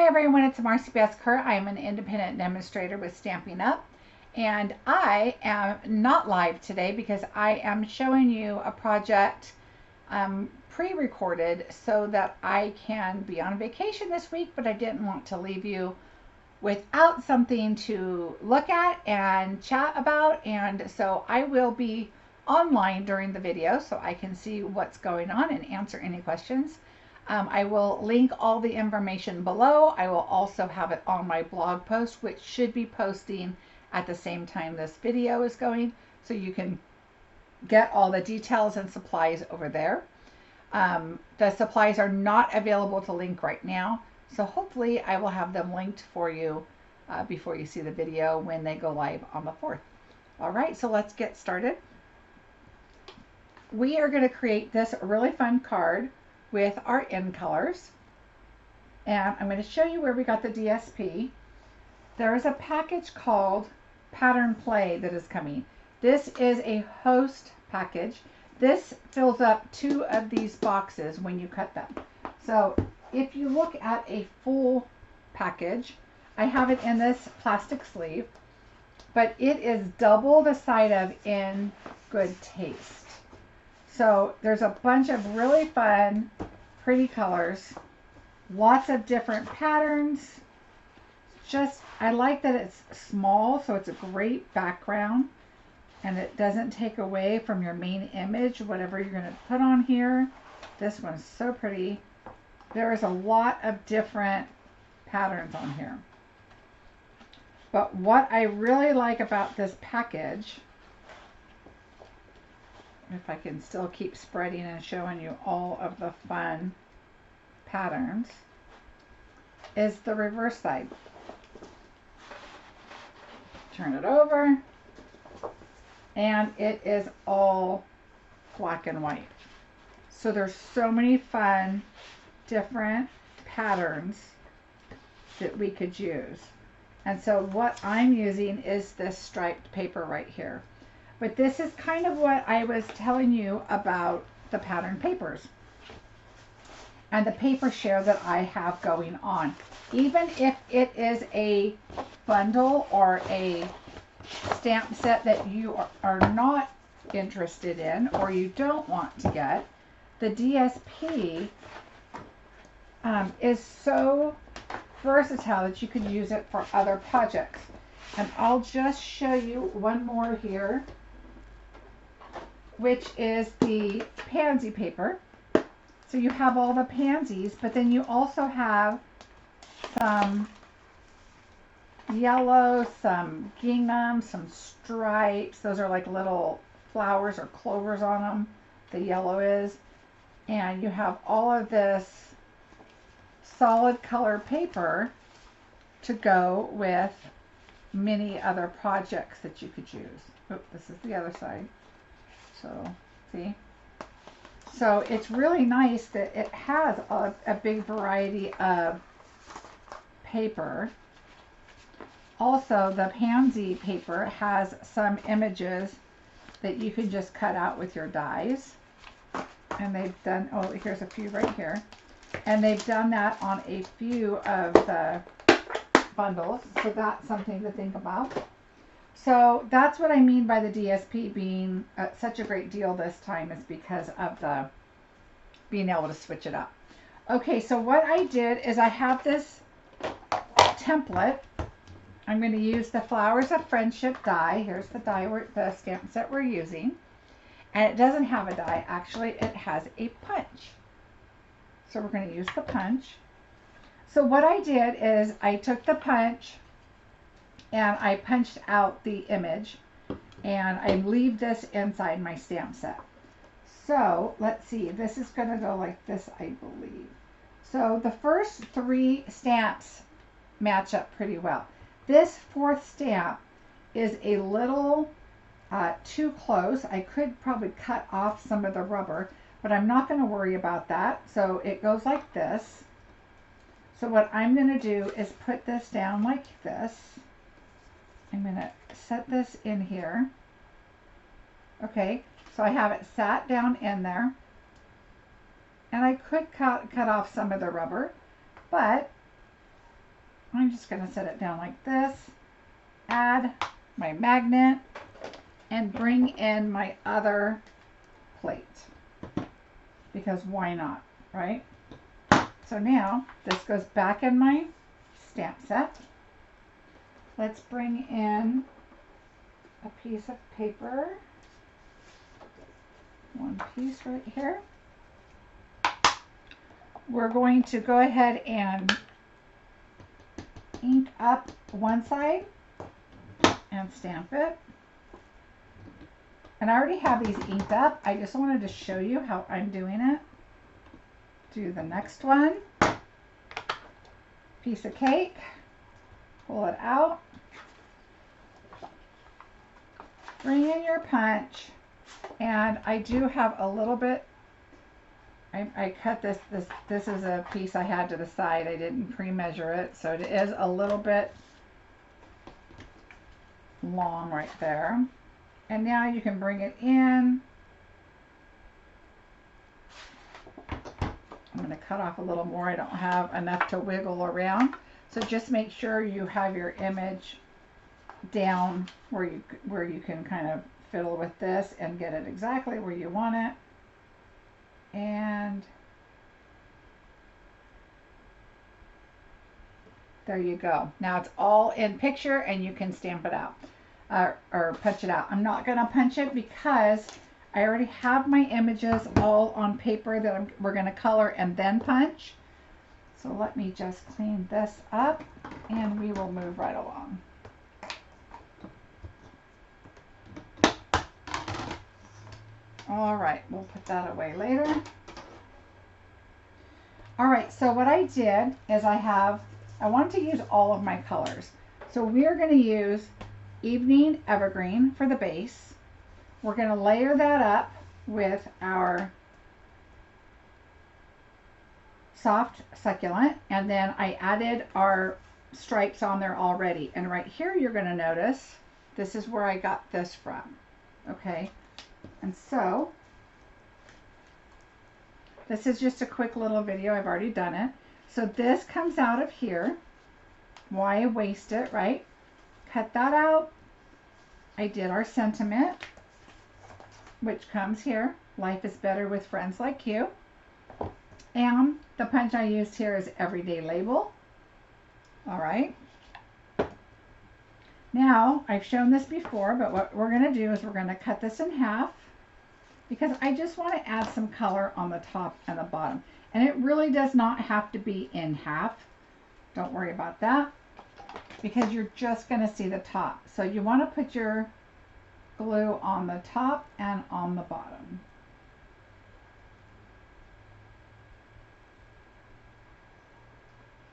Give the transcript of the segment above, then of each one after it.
everyone, it's Marcie Besecker. I am an independent demonstrator with Stampin' Up, and I am not live today because I am showing you a project pre-recorded so that I can be on vacation this week, but I didn't want to leave you without something to look at and chat about, and so I will be online during the video so I can see what's going on and answer any questions. I will link all the information below. I will also have it on my blog post, which should be posting at the same time this video is going, so you can get all the details and supplies over there. The supplies are not available to link right now, so hopefully I will have them linked for you before you see the video when they go live on the 4th. All right, so let's get started. We are going to create this really fun card with our end colors, and I'm going to show you where we got the DSP. There is a package called Pattern Play that is coming. This is a host package. This fills up 2 of these boxes when you cut them. So if you look at a full package, I have it in this plastic sleeve, but it is double the size of In Good Taste. So there's a bunch of really fun, pretty colors, lots of different patterns. I like that it's small, so it's a great background, and it doesn't take away from your main image, whatever you're going to put on here. This one's so pretty. There is a lot of different patterns on here. But what I really like about this package, if I can still keep spreading and showing you all of the fun patterns, is the reverse side. Turn it over, and it is all black and white. So there's so many fun different patterns that we could use. And so what I'm using is this striped paper right here. But this is kind of what I was telling you about the pattern papers and the paper share that I have going on. Even if it is a bundle or a stamp set that you are not interested in or you don't want to get, the DSP is so versatile that you could use it for other projects. And I'll just show you one more here, which is the pansy paper. So you have all the pansies, but then you also have some yellow, some gingham, some stripes. Those are like little flowers or clovers on them, the yellow is. And you have all of this solid color paper to go with many other projects that you could use. Oh, this is the other side. So, see? So it's really nice that it has a big variety of paper. Also, the pansy paper has some images that you can just cut out with your dies. And they've done, oh, here's a few right here. And they've done that on a few of the bundles. So that's something to think about. So that's what I mean by the DSP being such a great deal this time, is because of the being able to switch it up. Okay, so what I did is I have this template. I'm going to use the Flowers of Friendship die. Here's the die, the stamp set we're using. And it doesn't have a die, actually, it has a punch. So we're going to use the punch. So what I did is I took the punch and I punched out the image, and I leave this inside my stamp set. So let's see, this is going to go like this, I believe. So the first 3 stamps match up pretty well. This 4th stamp is a little too close. I could probably cut off some of the rubber, but I'm not going to worry about that. So it goes like this. So what I'm going to do is put this down like this. I'm going to set this in here. Okay, so I have it sat down in there. And I could cut off some of the rubber, but I'm just going to set it down like this, add my magnet, and bring in my other plate, because why not, right? So now this goes back in my stamp set. Let's bring in a piece of paper, one piece right here. We're going to go ahead and ink up one side and stamp it. And I already have these inked up. I just wanted to show you how I'm doing it. Do the next one. Piece of cake. Pull it out. Bring in your punch. And I do have a little bit, I cut this is a piece I had to the side. I didn't pre-measure it, so it is a little bit long right there. And now you can bring it in. I'm going to cut off a little more. I don't have enough to wiggle around. So just make sure you have your image down where you can kind of fiddle with this and get it exactly where you want it. And there you go. Now it's all in picture and you can stamp it out or punch it out. I'm not going to punch it because I already have my images all on paper that we're going to color and then punch. So let me just clean this up and we will move right along. All right, we'll put that away later. All right, so what I did is I want to use all of my colors. So we're going to use Evening Evergreen for the base. We're going to layer that up with our Soft Succulent, and then I added our stripes on there already. And right here you're going to notice this is where I got this from. Okay. And so, this is just a quick little video. I've already done it. So this comes out of here. Why waste it, right? Cut that out. I did our sentiment, which comes here. Life is better with friends like you. And the punch I used here is Everyday Label. All right. Now, I've shown this before, but what we're going to do is we're going to cut this in half, because I just want to add some color on the top and the bottom. And it really does not have to be in half. Don't worry about that, because you're just going to see the top. So you want to put your glue on the top and on the bottom.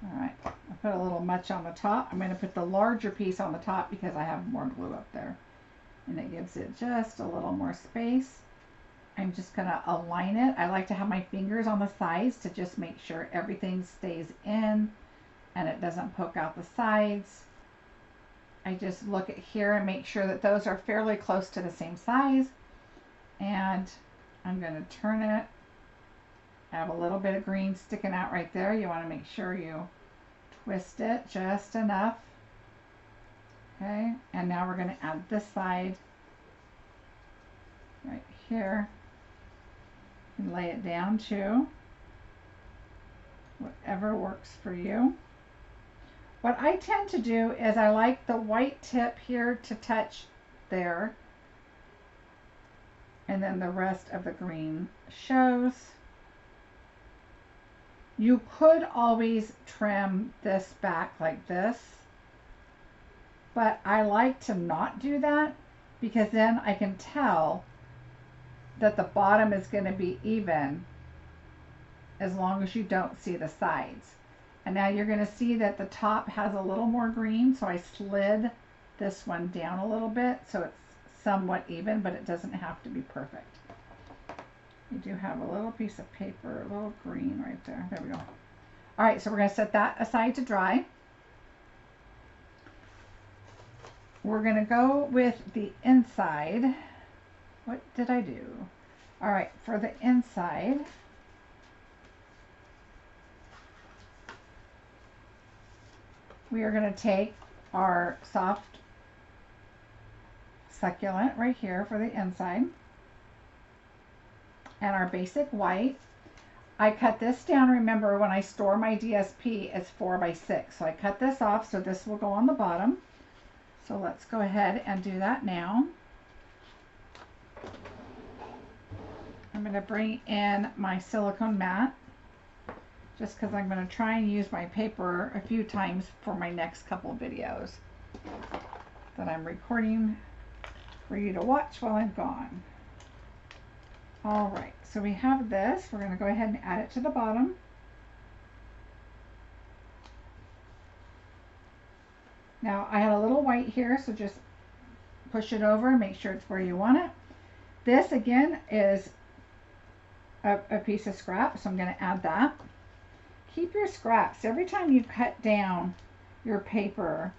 All right, I put a little much on the top. I'm going to put the larger piece on the top because I have more glue up there. And it gives it just a little more space. I'm just going to align it. I like to have my fingers on the sides to just make sure everything stays in and it doesn't poke out the sides. I just look at here and make sure that those are fairly close to the same size. And I'm going to turn it. I have a little bit of green sticking out right there. You want to make sure you twist it just enough. Okay, and now we're going to add this side right here and lay it down too. Whatever works for you. What I tend to do is I like the white tip here to touch there, and then the rest of the green shows. You could always trim this back like this, but I like to not do that because then I can tell that the bottom is going to be even as long as you don't see the sides. And now you're going to see that the top has a little more green, so I slid this one down a little bit so it's somewhat even, but it doesn't have to be perfect. You do have a little piece of paper, a little green right there. There we go. All right, so we're going to set that aside to dry. We're going to go with the inside. What did I do? All right, for the inside, we are going to take our soft succulent right here for the inside and our basic white. I cut this down. Remember, when I store my DSP, it's 4 by 6. So I cut this off, so this will go on the bottom. So let's go ahead and do that now. I'm going to bring in my silicone mat, just because I'm going to try and use my paper a few times for my next couple of videos that I'm recording for you to watch while I'm gone. All right, so we have this. We're going to go ahead and add it to the bottom. Now I had a little white here, so just push it over and make sure it's where you want it. This again is a piece of scrap, so I'm going to add that. Keep your scraps. Every time you cut down your paper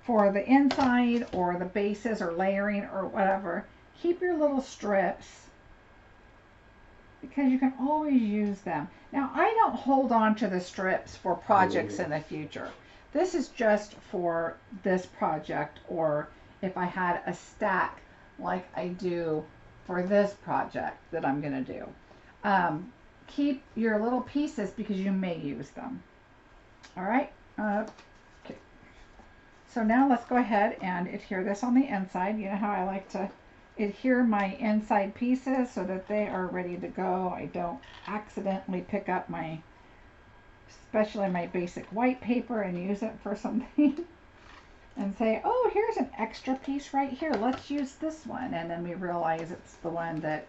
for the inside or the bases or layering or whatever, keep your little strips, because you can always use them. Now, I don't hold on to the strips for projects in the future. This is just for this project, or if I had a stack like I do for this project that I'm going to do. Keep your little pieces because you may use them. All right. Okay. So now let's go ahead and adhere this on the inside. You know how I like to adhere my inside pieces so that they are ready to go. I don't accidentally pick up my, especially my basic white paper, and use it for something and say, oh, here's an extra piece right here. Let's use this one. And then we realize it's the one that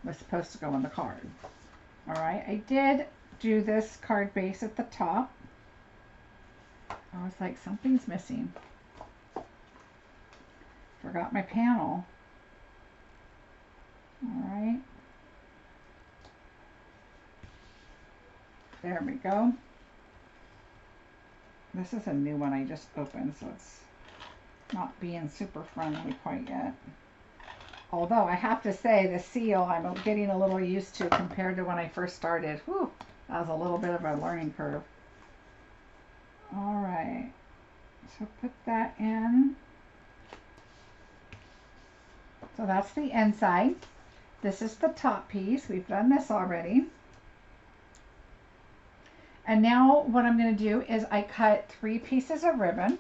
was supposed to go on the card. All right, I did do this card base at the top. I was like, something's missing. Forgot my panel. All right. There we go. This is a new one I just opened, so it's not being super friendly quite yet. Although I have to say, the seal I'm getting a little used to compared to when I first started. Whew, that was a little bit of a learning curve. All right, so put that in. So that's the inside. This is the top piece. We've done this already. And now what I'm going to do is I cut 3 pieces of ribbon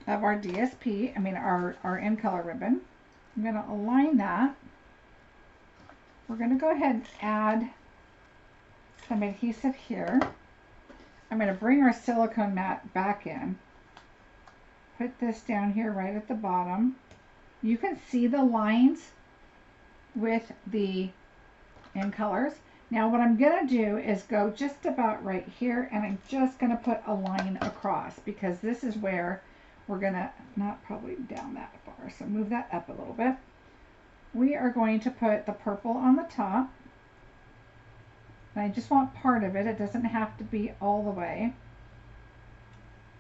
of our DSP, our in color ribbon. I'm going to align that. We're going to go ahead and add some adhesive here. I'm going to bring our silicone mat back in. Put this down here right at the bottom. You can see the lines with the in colors. Now what I'm going to do is go just about right here, and I'm just going to put a line across, because this is where we're going to, not probably down that far, so move that up a little bit. We are going to put the purple on the top. And I just want part of it. It doesn't have to be all the way.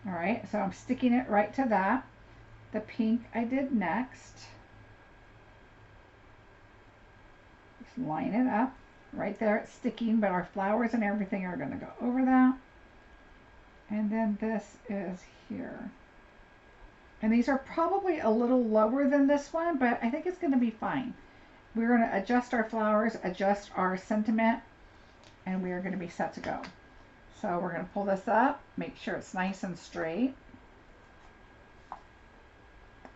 All right, so I'm sticking it right to that. The pink I did next. Just line it up. Right there it's sticking, but our flowers and everything are going to go over that. And then this is here. And these are probably a little lower than this one, but I think it's going to be fine. We're going to adjust our flowers, adjust our sentiment, and we are going to be set to go. So we're going to pull this up, make sure it's nice and straight.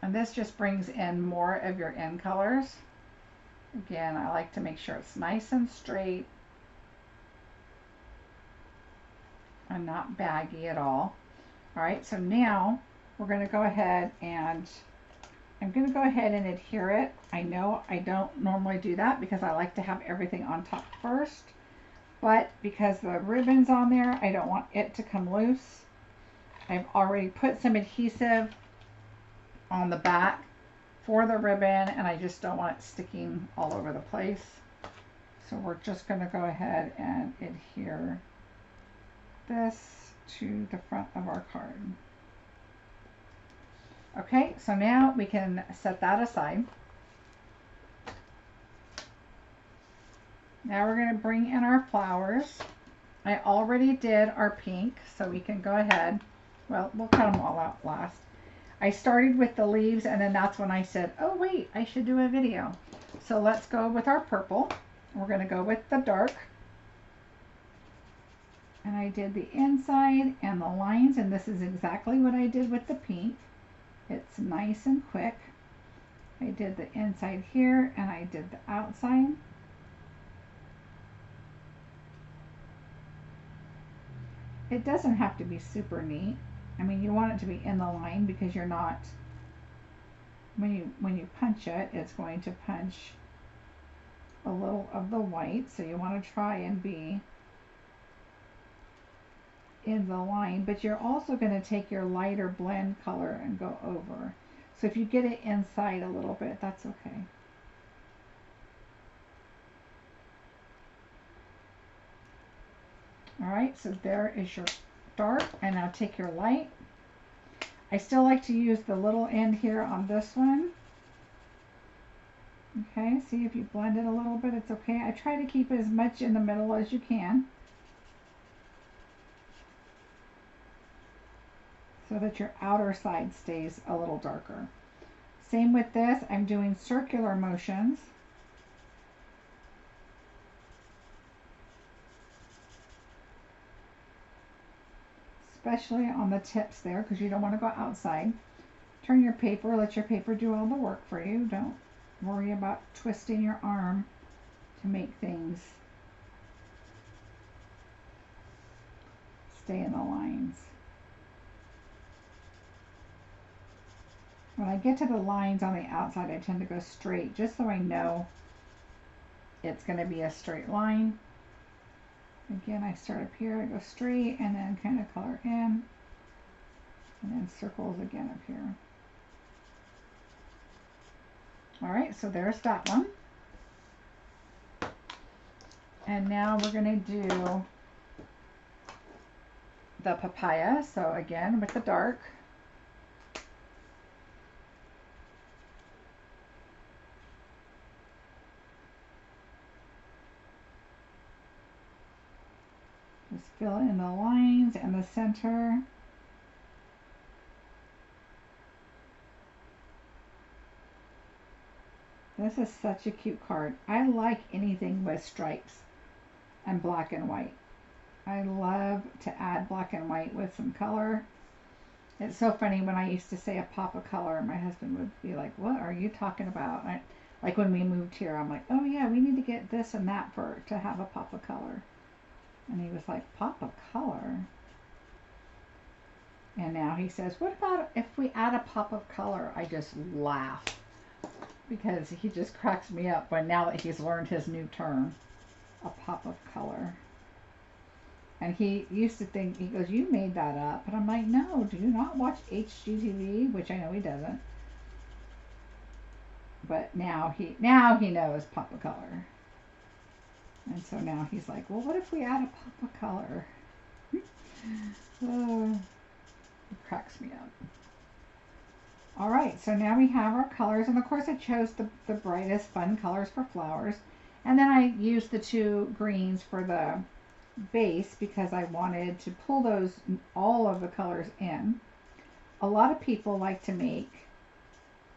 And this just brings in more of your in colors. Again, I like to make sure it's nice and straight and not baggy at all. All right, so now we're going to go ahead and I'm going to go ahead and adhere it. I know I don't normally do that because I like to have everything on top first, but because the ribbon's on there, I don't want it to come loose. I've already put some adhesive on the back for the ribbon, and I just don't want it sticking all over the place. So we're just going to go ahead and adhere this to the front of our card. Okay, so now we can set that aside. Now we're going to bring in our flowers. I already did our pink, so we can go ahead. Well, we'll cut them all out last. I started with the leaves, and then that's when I said, oh wait, I should do a video. So let's go with our purple. We're going to go with the dark. And I did the inside and the lines, and this is exactly what I did with the pink. It's nice and quick. I did the inside here, and I did the outside. It doesn't have to be super neat. I mean, you want it to be in the line because you're not, when you punch it, it's going to punch a little of the white, so you want to try and be in the line, but you're also going to take your lighter blend color and go over. So if you get it inside a little bit, that's okay. Alright, so there is your dark, and now take your light. I still like to use the little end here on this one. Okay, see if you blend it a little bit, it's okay. I try to keep as much in the middle as you can, so that your outer side stays a little darker. Same with this, I'm doing circular motions. Especially on the tips there, because you don't want to go outside. Turn your paper, let your paper do all the work for you. Don't worry about twisting your arm to make things stay in the lines. When I get to the lines on the outside, I tend to go straight, just so I know it's going to be a straight line. Again, I start up here, I go straight, and then kind of color in, and then circles again up here. Alright, so there's that one. And now we're going to do the papaya. So again, with the dark. Just fill in the lines and the center. This is such a cute card. I like anything with stripes and black and white. I love to add black and white with some color. It's so funny when I used to say a pop of color, my husband would be like, what are you talking about? Like when we moved here, I'm like, oh yeah, we need to get this and that to have a pop of color. And he was like, pop of color? And now he says, what about if we add a pop of color? I just laugh, because he just cracks me up when now that he's learned his new term, a pop of color. And he used to think, he goes, you made that up. And I'm like, no, do you not watch HGTV? Which I know he doesn't. But now he knows pop of color. And so now he's like, well, what if we add a pop of color? Oh, it cracks me up. All right, so now we have our colors. And of course I chose the brightest fun colors for flowers. And then I used the two greens for the base because I wanted to pull all of the colors in. A lot of people like to make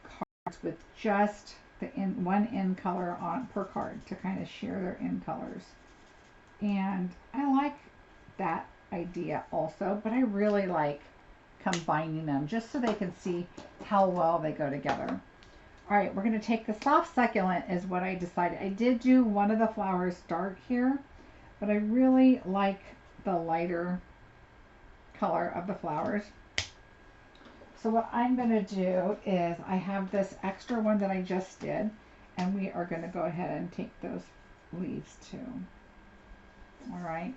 cards with just the one in color on per card to kind of share their in colors. And I like that idea also, but I really like combining them just so they can see how well they go together. All right, we're going to take the soft succulent is what I decided. I did do one of the flowers dark here, but I really like the lighter color of the flowers. So what I'm going to do is I have this extra one that I just did, and we are going to go ahead and take those leaves too. All right,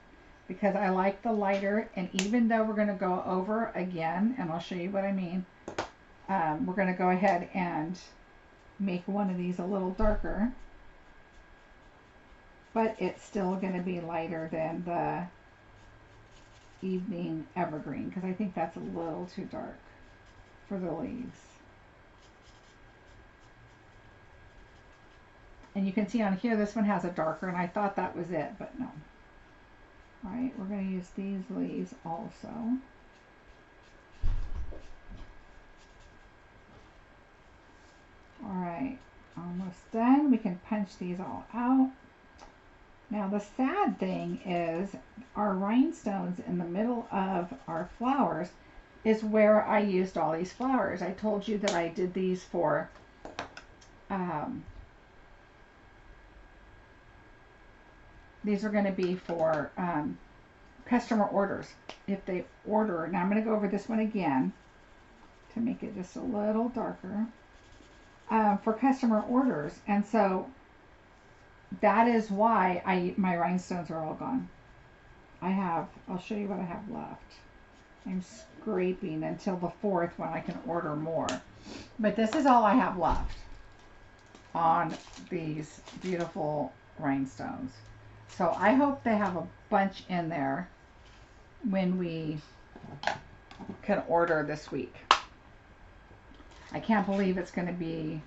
because I like the lighter, and even though we're going to go over again, and I'll show you what I mean, we're going to go ahead and make one of these a little darker, but it's still going to be lighter than the evening evergreen, because I think that's a little too dark for the leaves. And you can see on here this one has a darker, and I thought that was it, but no. All right, we're going to use these leaves also. All right, almost done. We can punch these all out. Now the sad thing is our rhinestones in the middle of our flowers is where I used all these flowers. I told you that I did these for these are going to be for customer orders. If they order, now I'm going to go over this one again to make it just a little darker, for customer orders. And so that is why my rhinestones are all gone. I'll show you what I have left. I'm scraping until the 4th when I can order more. But this is all I have left on these beautiful rhinestones. So I hope they have a bunch in there when we can order this week. I can't believe it's going to be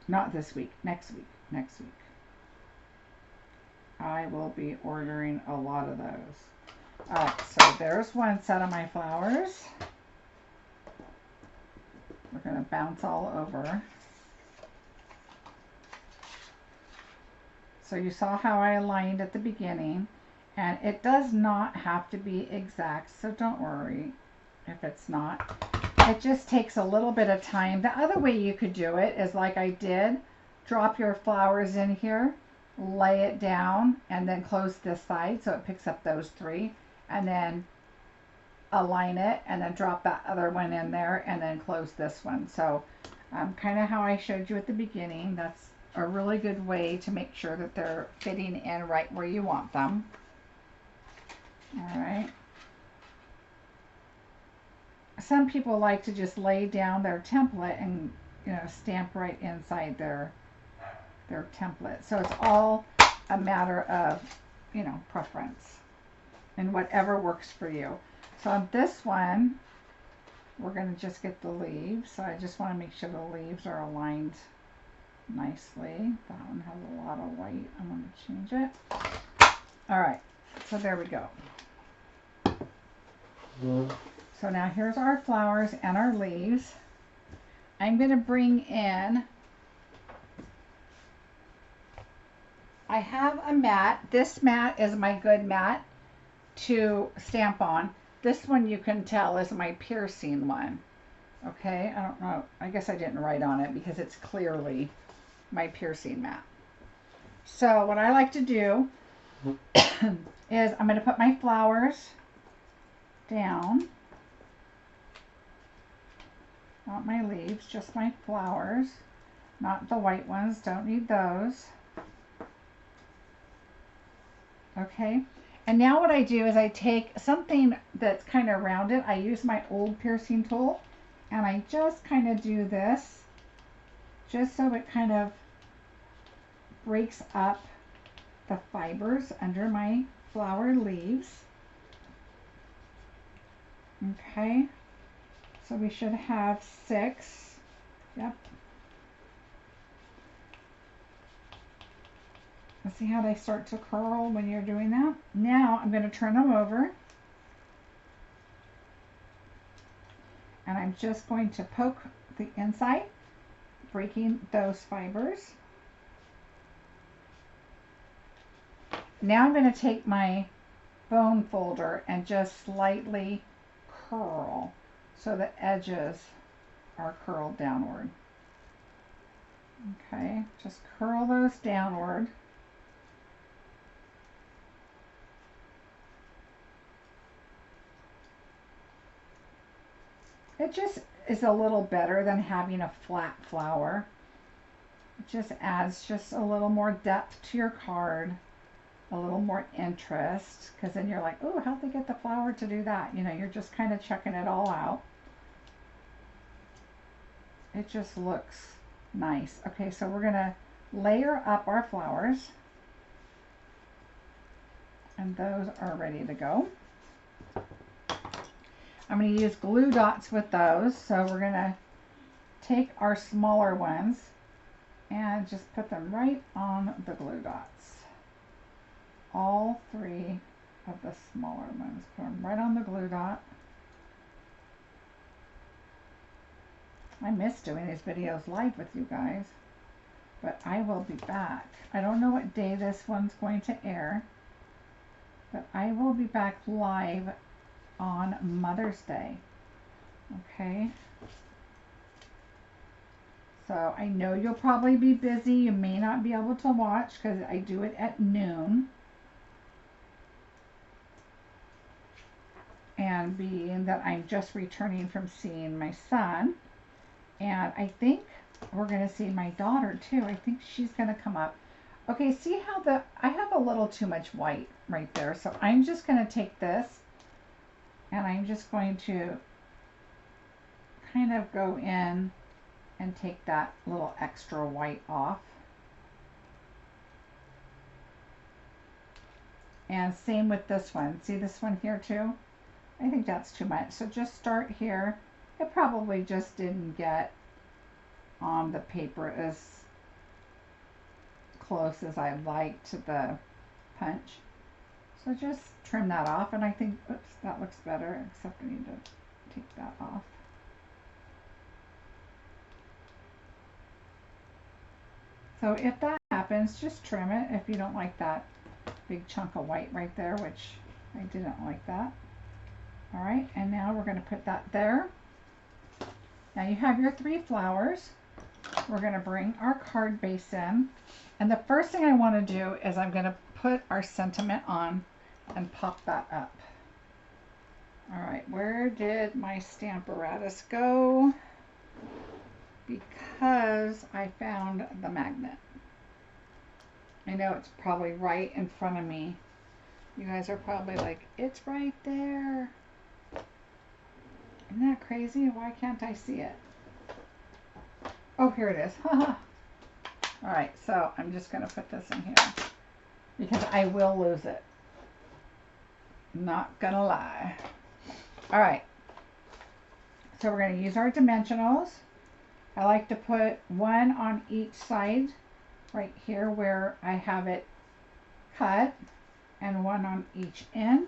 not this week, next week. Next week. I will be ordering a lot of those. Alright, so there's one set of my flowers. We're going to bounce all over. So you saw how I aligned at the beginning, and it does not have to be exact, so don't worry if it's not. It just takes a little bit of time. The other way you could do it is like I did. Drop your flowers in here, lay it down, and then close this side so it picks up those 3, and then align it, and then drop that other one in there, and then close this one. So kind of how I showed you at the beginning. That's a really good way to make sure that they're fitting in right where you want them. All right. Some people like to just lay down their template and stamp right inside their template. So it's all a matter of preference and whatever works for you. So on this one, we're going to just get the leaves. So I just want to make sure the leaves are aligned nicely. That one has a lot of white. I'm going to change it. All right, so there we go. So now here's our flowers and our leaves. I'm going to bring in, I have a mat. This mat is my good mat to stamp on. This one you can tell is my piercing one. Okay, I don't know. I guess I didn't write on it because it's clearly my piercing mat. So what I like to do is I'm going to put my flowers down. Not my leaves, just my flowers. Not the white ones, don't need those. Okay, and now what I do is I take something that's kind of rounded. I use my old piercing tool, and I just kind of do this, just so it kind of breaks up the fibers under my flower leaves. Okay, so we should have 6. Yep. See how they start to curl when you're doing that? Now I'm going to turn them over, and I'm just going to poke the inside, breaking those fibers. Now I'm going to take my bone folder and just slightly curl so the edges are curled downward. Okay, just curl those downward. It just is a little better than having a flat flower. It just adds just a little more depth to your card, a little more interest, because then you're like, oh, how'd they get the flower to do that? You're just kind of checking it all out. It just looks nice. Okay, so we're going to layer up our flowers, and those are ready to go. I'm going to use glue dots with those, so we're going to take our smaller ones and just put them right on the glue dots. all three of the smaller ones. Put them right on the glue dot. I miss doing these videos live with you guys, but I will be back. I don't know what day this one's going to air, but I will be back live on Mother's Day. Okay. So I know you'll probably be busy. You may not be able to watch because I do it at noon. And being that I'm just returning from seeing my son, and I think we're going to see my daughter too. I think she's going to come up. Okay, see how I have a little too much white right there. So I'm just going to take this and I'm just going to kind of go in and take that little extra white off. And same with this one. See this one here too? I think that's too much. So just start here. It probably just didn't get on the paper as close as I'd like to the punch. So just trim that off, and I think, oops, that looks better, except I need to take that off. So if that happens, just trim it if you don't like that big chunk of white right there, which I didn't like that. All right, and now we're going to put that there. Now you have your 3 flowers. We're going to bring our card base in. And the first thing I want to do is I'm going to put our sentiment on and pop that up. All right, where did my Stamparatus go? Because I found the magnet. I know it's probably right in front of me. You guys are probably like, it's right there. Isn't that crazy? Why can't I see it? Oh, here it is. All right, so I'm just going to put this in here because I will lose it. Not gonna lie. All right, so we're going to use our dimensionals. I like to put one on each side right here where I have it cut, and one on each end.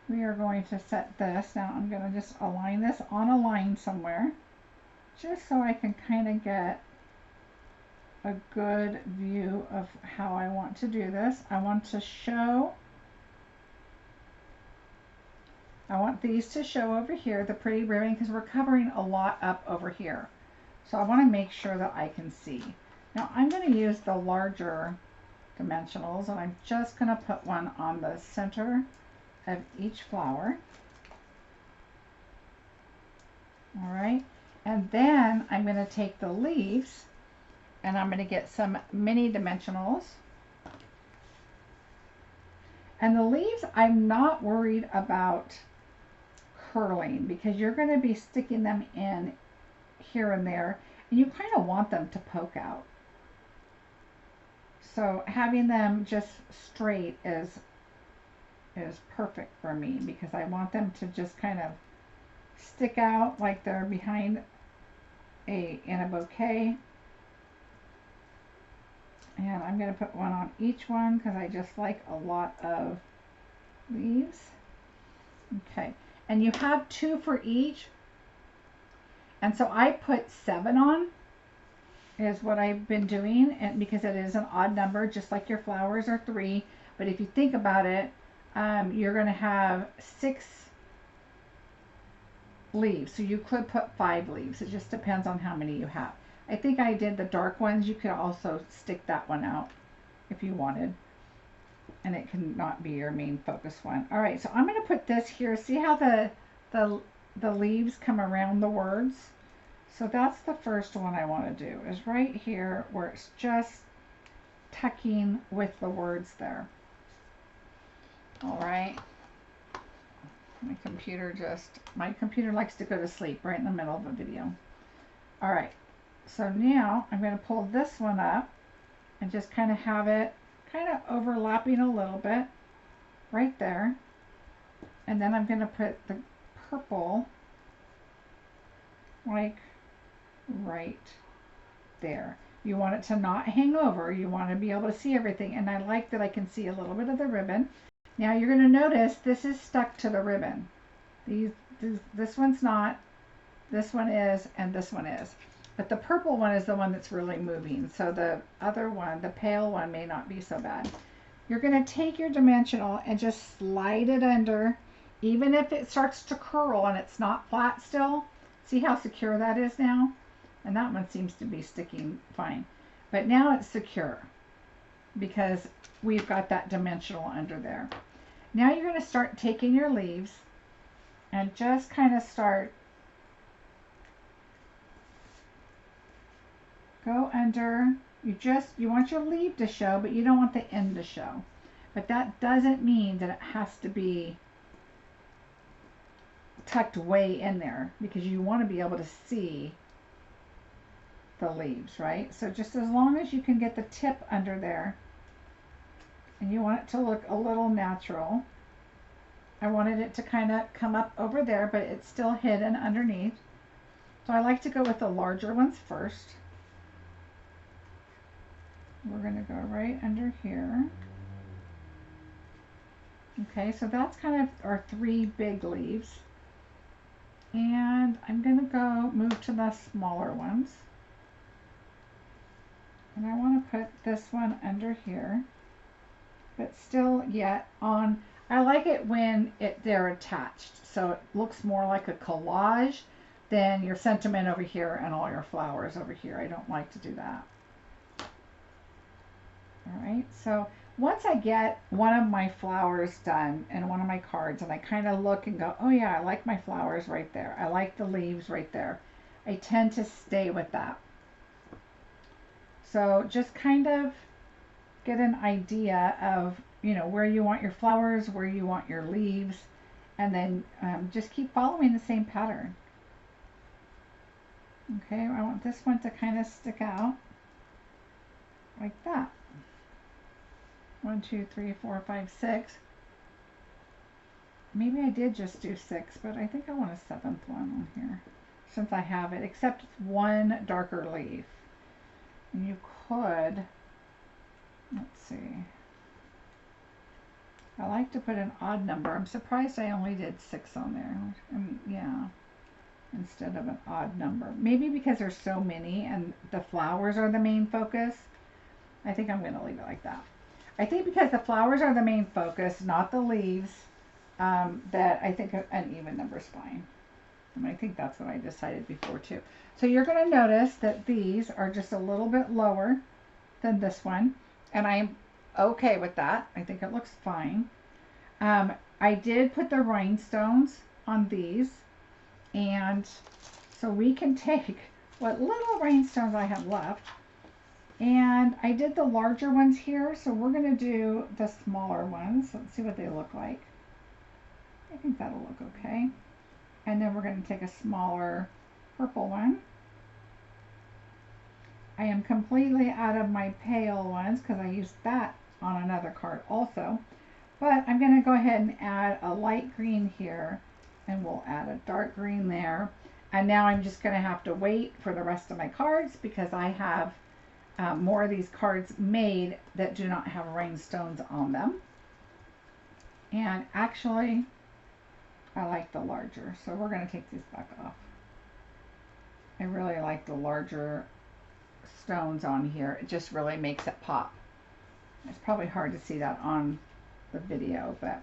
We are going to set this. Now I'm going to just align this on a line somewhere, just so I can kind of get a good view of how I want to do this. I want these to show over here, the pretty ribbon, because we're covering a lot up over here. So I want to make sure that I can see. Now I'm going to use the larger dimensionals, and I'm just going to put one on the center of each flower. All right, and then I'm going to take the leaves and I'm going to get some mini dimensionals. And the leaves, I'm not worried about curling because you're going to be sticking them in here and there, and you kind of want them to poke out. So having them just straight is perfect for me because I want them to just kind of stick out like they're behind in a bouquet. And I'm going to put one on each one because I just like a lot of leaves. Okay, and you have 2 for each. And so I put 7 on is what I've been doing, and because it is an odd number, just like your flowers are 3. But if you think about it, you're going to have 6 leaves, so you could put 5 leaves. It just depends on how many you have. I think I did the dark ones. You could also stick that one out if you wanted, and it can not be your main focus one. All right, so I'm going to put this here. See how the leaves come around the words? So that's the first one I want to do, is right here where it's just tucking with the words there. All right. My computer likes to go to sleep right in the middle of a video. All right. So now I'm going to pull this one up and just kind of have it kind of overlapping a little bit right there. And then I'm going to put the purple like right there. You want it to not hang over. You want to be able to see everything. And I like that I can see a little bit of the ribbon. Now you're going to notice this is stuck to the ribbon. This one's not, this one is, and this one is. But the purple one is the one that's really moving. So the other one, the pale one, may not be so bad. You're going to take your dimensional and just slide it under, even if it starts to curl and it's not flat still. See how secure that is now? And that one seems to be sticking fine. But now it's secure because we've got that dimensional under there. Now you're going to start taking your leaves and just kind of start, go under. You want your leaf to show, but you don't want the end to show. But that doesn't mean that it has to be tucked way in there, because you want to be able to see the leaves, right? So just as long as you can get the tip under there, and you want it to look a little natural. I wanted it to kind of come up over there, but it's still hidden underneath. So I like to go with the larger ones first. We're going to go right under here. Okay, so that's kind of our 3 big leaves. And I'm going to go move to the smaller ones. And I want to put this one under here. But still yet on, I like it when they're attached. So it looks more like a collage than your sentiment over here and all your flowers over here. I don't like to do that. All right, so once I get one of my flowers done and one of my cards, and I kind of look and go, oh yeah, I like my flowers right there. I like the leaves right there. I tend to stay with that. So just kind of get an idea of, you know, where you want your flowers, where you want your leaves, and then just keep following the same pattern. Okay, I want this one to kind of stick out like that. 1, 2, 3, 4, 5, 6. Maybe I did just do 6, but I think I want a 7th one on here since I have it, except it's one darker leaf. And you could, let's see, I like to put an odd number. I'm surprised I only did 6 on there. I mean, yeah, instead of an odd number. Maybe because there's so many and the flowers are the main focus. I think I'm going to leave it like that. I think because the flowers are the main focus, not the leaves, that I think an even number is fine. And I think that's what I decided before too. So you're going to notice that these are just a little bit lower than this one. And I'm okay with that. I think it looks fine. I did put the rhinestones on these. And so we can take what little rhinestones I have left. And I did the larger ones here, so we're going to do the smaller ones. Let's see what they look like. I think that'll look okay. And then we're going to take a smaller purple one. I am completely out of my pale ones because I used that on another card also. But I'm going to go ahead and add a light green here, and we'll add a dark green there. And now I'm just going to have to wait for the rest of my cards because I have more of these cards made that do not have rhinestones on them. And actually, I like the larger, so we're going to take these back off. I really like the larger stones on here. It just really makes it pop. It's probably hard to see that on the video, but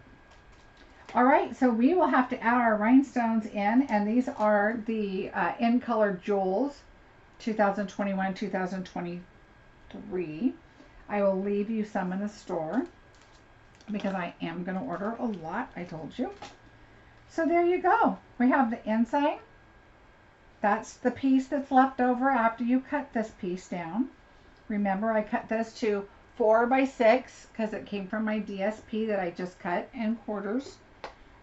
all right, so we will have to add our rhinestones in, and these are the In Color Jewels 2021-2023. I will leave you some in the store because I am going to order a lot, I told you. So there you go. We have the inside. That's the piece that's left over after you cut this piece down. Remember, I cut this to 4 by 6 because it came from my DSP that I just cut in quarters,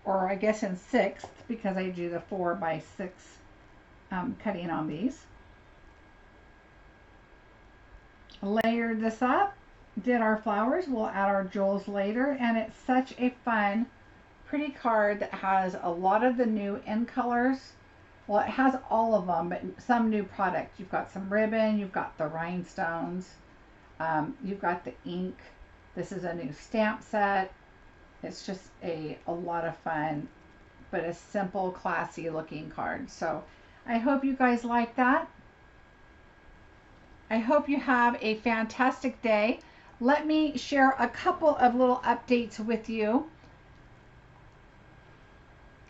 or I guess in sixths because I do the 4 by 6 cutting on these. Layered this up, did our flowers. We'll add our jewels later, and it's such a fun, pretty card that has a lot of the new In Colors Well, it has all of them, but some new product. You've got some ribbon, you've got the rhinestones, you've got the ink. This is a new stamp set. It's just a lot of fun, but a simple, classy looking card. So I hope you guys like that. I hope you have a fantastic day. Let me share a couple of little updates with you.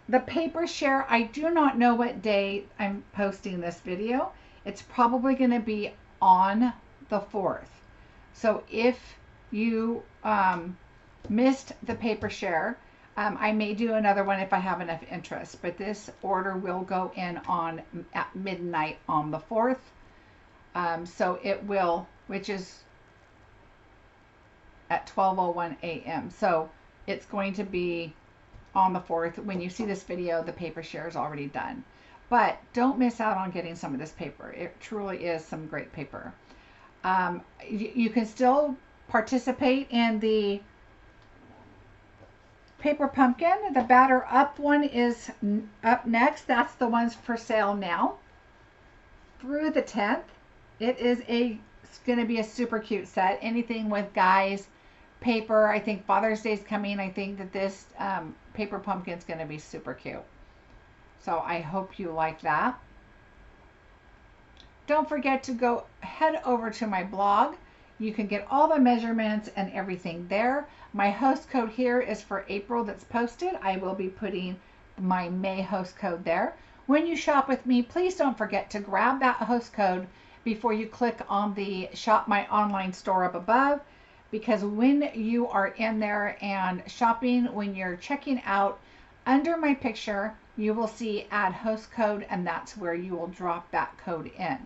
The paper share, I do not know what day I'm posting this video. It's probably going to be on the 4th. So if you missed the paper share, I may do another one if I have enough interest, but this order will go in at midnight on the 4th. So it will, which is at 12:01 a.m. So it's going to be on the 4th. When you see this video, the paper share is already done. But don't miss out on getting some of this paper. It truly is some great paper. You can still participate in the paper pumpkin. The batter up one is up next. That's the ones for sale now through the 10th. It's going to be a super cute set. Anything with guys paper. I think Father's Day is coming. I think that this paper pumpkin is going to be super cute. So I hope you like that. Don't forget to head over to my blog. You can get all the measurements and everything there. My host code here is for April that's posted. I will be putting my May host code there. When you shop with me, please don't forget to grab that host code before you click on the Shop My Online store up above, because when you are in there and shopping, when you're checking out, under my picture, you will see add host code, and that's where you will drop that code in.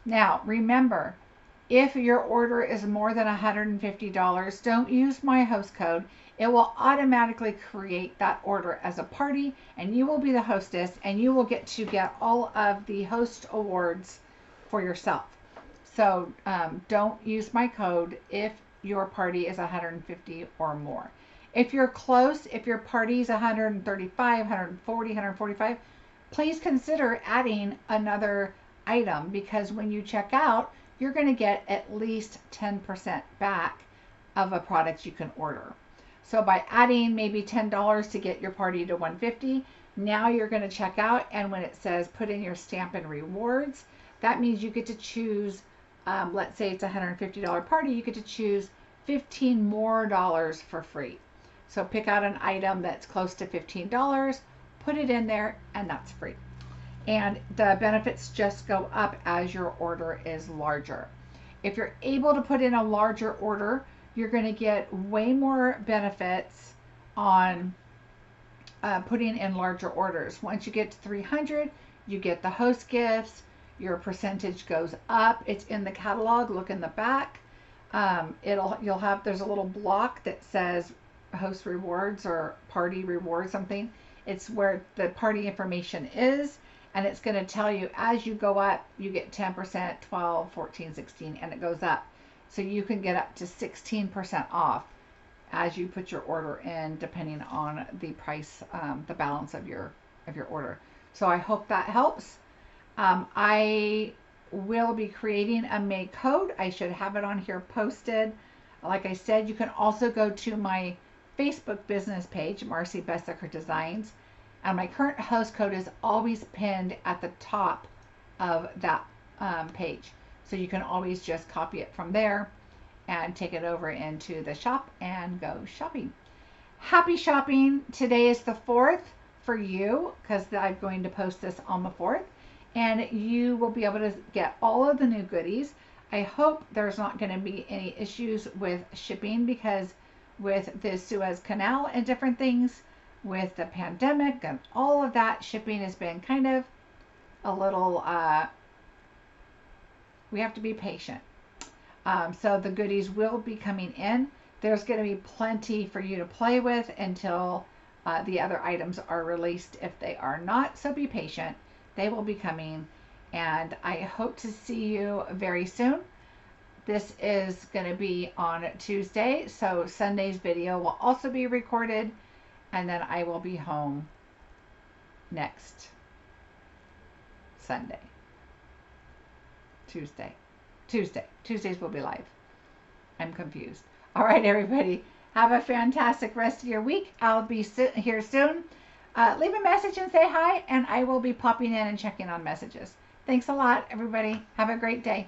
Now, remember, if your order is more than $150, don't use my host code. It will automatically create that order as a party, and you will be the hostess, and you will get all of the host awards for yourself. So don't use my code if your party is 150 or more. If you're close, if your party is 135, 140, 145, please consider adding another item, because when you check out, you're going to get at least 10% back of a product you can order. So by adding maybe $10 to get your party to 150, now you're going to check out, and when it says put in your Stampin' rewards, that means you get to choose, let's say it's a $150 party, you get to choose $15 more for free. So pick out an item that's close to $15, put it in there, and that's free. And the benefits just go up as your order is larger. If you're able to put in a larger order, you're going to get way more benefits on putting in larger orders. Once you get to 300, you get the host gifts. Your percentage goes up. It's in the catalog. Look in the back. There's a little block that says host rewards or party rewards, something. It's where the party information is, and it's going to tell you as you go up, you get 10%, 12, 14, 16, and it goes up. So you can get up to 16% off as you put your order in, depending on the price, the balance of your order. So I hope that helps. I will be creating a May code. I should have it on here posted. Like I said, you can also go to my Facebook business page, Marcie Besecker Designs, and my current host code is always pinned at the top of that page. So you can always just copy it from there and take it over into the shop and go shopping. Happy shopping. Today is the 4th for you, because I'm going to post this on the 4th, and you will be able to get all of the new goodies. I hope there's not going to be any issues with shipping, because with the Suez Canal and different things, with the pandemic and all of that, shipping has been kind of a little, we have to be patient. So the goodies will be coming in. There's going to be plenty for you to play with until the other items are released, if they are not. So be patient. They will be coming, and I hope to see you very soon. This is going to be on Tuesday, so Sunday's video will also be recorded, and then I will be home next Sunday. Tuesdays will be live. I'm confused. All right, everybody. Have a fantastic rest of your week. I'll be here soon. Leave a message and say hi, and I will be popping in and checking on messages. Thanks a lot, everybody. Have a great day.